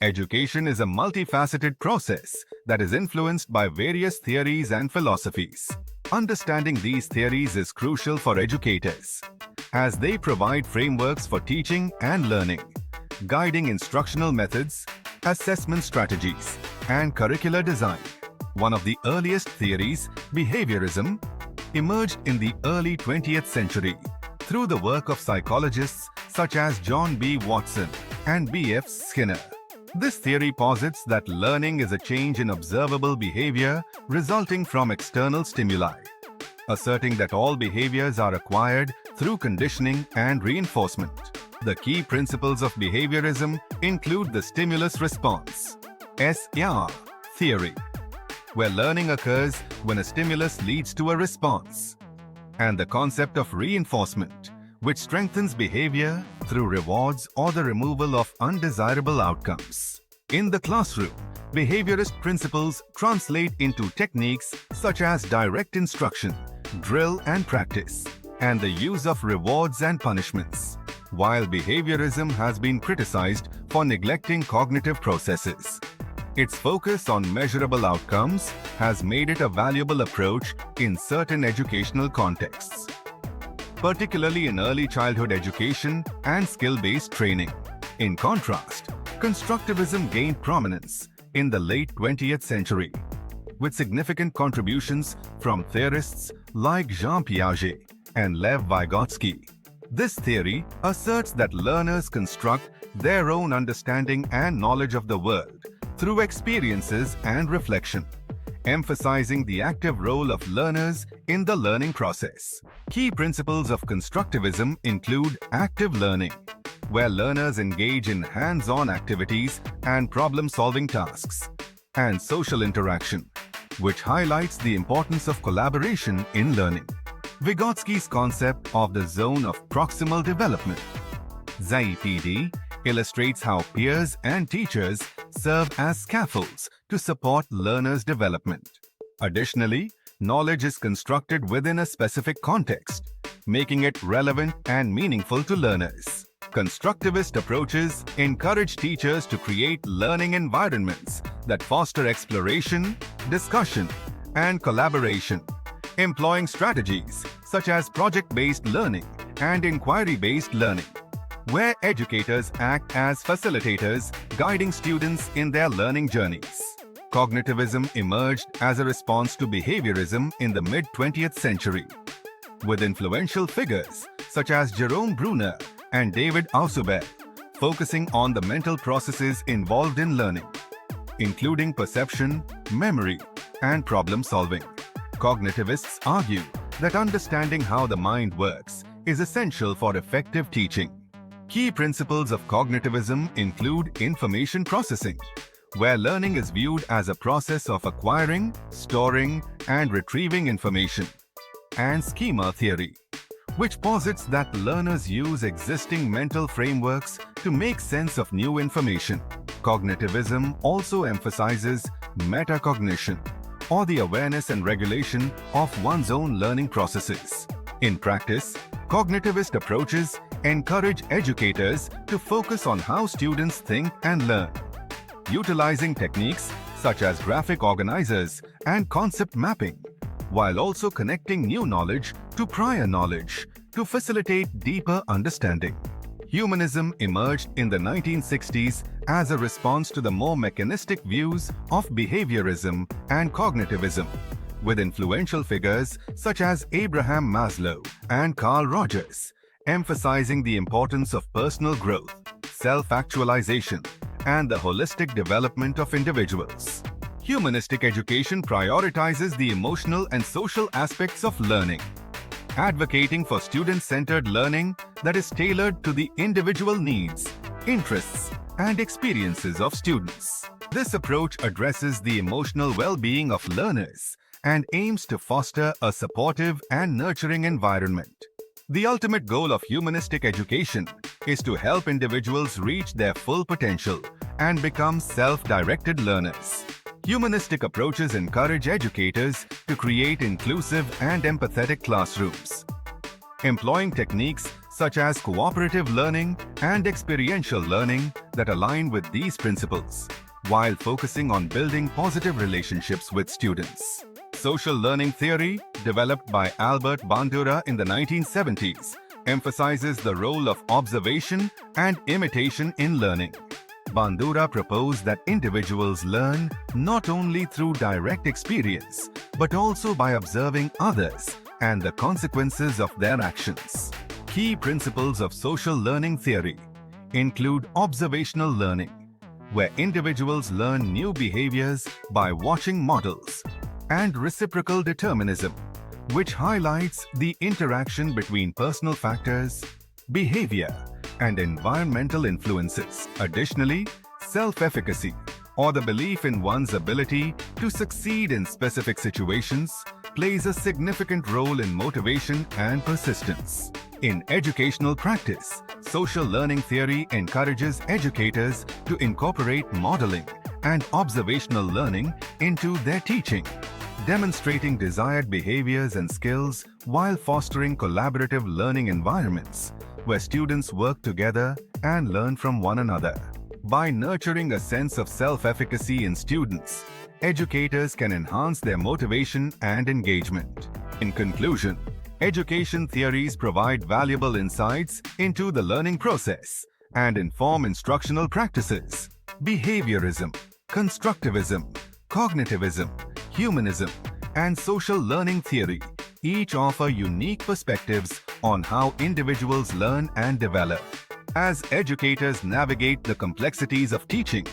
Education is a multifaceted process that is influenced by various theories and philosophies. Understanding these theories is crucial for educators, as they provide frameworks for teaching and learning, guiding instructional methods, assessment strategies, and curricular design. One of the earliest theories, behaviorism, emerged in the early 20th century through the work of psychologists such as John B. Watson and B. F. Skinner. This theory posits that learning is a change in observable behavior resulting from external stimuli, asserting that all behaviors are acquired through conditioning and reinforcement. The key principles of behaviorism include the stimulus response (SR) theory, where learning occurs when a stimulus leads to a response, and the concept of reinforcement, which strengthens behavior through rewards or the removal of undesirable outcomes. In the classroom, behaviorist principles translate into techniques such as direct instruction, drill and practice, and the use of rewards and punishments. While behaviorism has been criticized for neglecting cognitive processes, its focus on measurable outcomes has made it a valuable approach in certain educational contexts, particularly in early childhood education and skill-based training. In contrast, Constructivism gained prominence in the late 20th century, with significant contributions from theorists like Jean Piaget and Lev Vygotsky. This theory asserts that learners construct their own understanding and knowledge of the world through experiences and reflection, emphasizing the active role of learners in the learning process. Key principles of constructivism include active learning, where learners engage in hands-on activities and problem-solving tasks, and social interaction, which highlights the importance of collaboration in learning. Vygotsky's concept of the zone of proximal development (ZPD) illustrates how peers and teachers serve as scaffolds to support learners' development. Additionally, knowledge is constructed within a specific context, making it relevant and meaningful to learners. Constructivist approaches encourage teachers to create learning environments that foster exploration, discussion, and collaboration, employing strategies such as project-based learning and inquiry-based learning, where educators act as facilitators, guiding students in their learning journeys. Cognitivism emerged as a response to behaviorism in the mid-20th century, with influential figures such as Jerome Bruner and David Ausubel focusing on the mental processes involved in learning, including perception, memory, and problem-solving. Cognitivists argue that understanding how the mind works is essential for effective teaching. Key principles of cognitivism include information processing, where learning is viewed as a process of acquiring, storing, and retrieving information, and schema theory, which posits that learners use existing mental frameworks to make sense of new information. Cognitivism also emphasizes metacognition, or the awareness and regulation of one's own learning processes. In practice, cognitivist approaches encourage educators to focus on how students think and learn, utilizing techniques such as graphic organizers and concept mapping, while also connecting new knowledge to prior knowledge to facilitate deeper understanding. Humanism emerged in the 1960s as a response to the more mechanistic views of behaviorism and cognitivism, with influential figures such as Abraham Maslow and Carl Rogers, emphasizing the importance of personal growth, self-actualization, and the holistic development of individuals. Humanistic education prioritizes the emotional and social aspects of learning, advocating for student-centered learning that is tailored to the individual needs, interests, and experiences of students. This approach addresses the emotional well-being of learners and aims to foster a supportive and nurturing environment. The ultimate goal of humanistic education is to help individuals reach their full potential and become self-directed learners. Humanistic approaches encourage educators to create inclusive and empathetic classrooms, employing techniques such as cooperative learning and experiential learning that align with these principles, while focusing on building positive relationships with students. Social learning theory, developed by Albert Bandura in the 1970s, emphasizes the role of observation and imitation in learning. Bandura proposed that individuals learn not only through direct experience, but also by observing others and the consequences of their actions. Key principles of social learning theory include observational learning, where individuals learn new behaviors by watching models, and reciprocal determinism, which highlights the interaction between personal factors, behavior, and environmental influences. Additionally, self-efficacy, or the belief in one's ability to succeed in specific situations, plays a significant role in motivation and persistence. In educational practice, social learning theory encourages educators to incorporate modeling and observational learning into their teaching, demonstrating desired behaviors and skills while fostering collaborative learning environments where students work together and learn from one another. By nurturing a sense of self-efficacy in students, educators can enhance their motivation and engagement. In conclusion, education theories provide valuable insights into the learning process and inform instructional practices. Behaviorism, Constructivism, Cognitivism, Humanism, and social learning theory each offer unique perspectives on how individuals learn and develop. As educators navigate the complexities of teaching,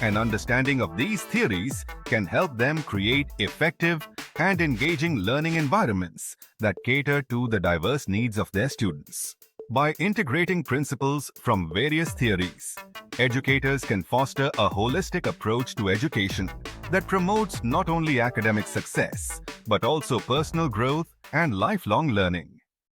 an understanding of these theories can help them create effective and engaging learning environments that cater to the diverse needs of their students. By integrating principles from various theories, educators can foster a holistic approach to education that promotes not only academic success, but also personal growth and lifelong learning.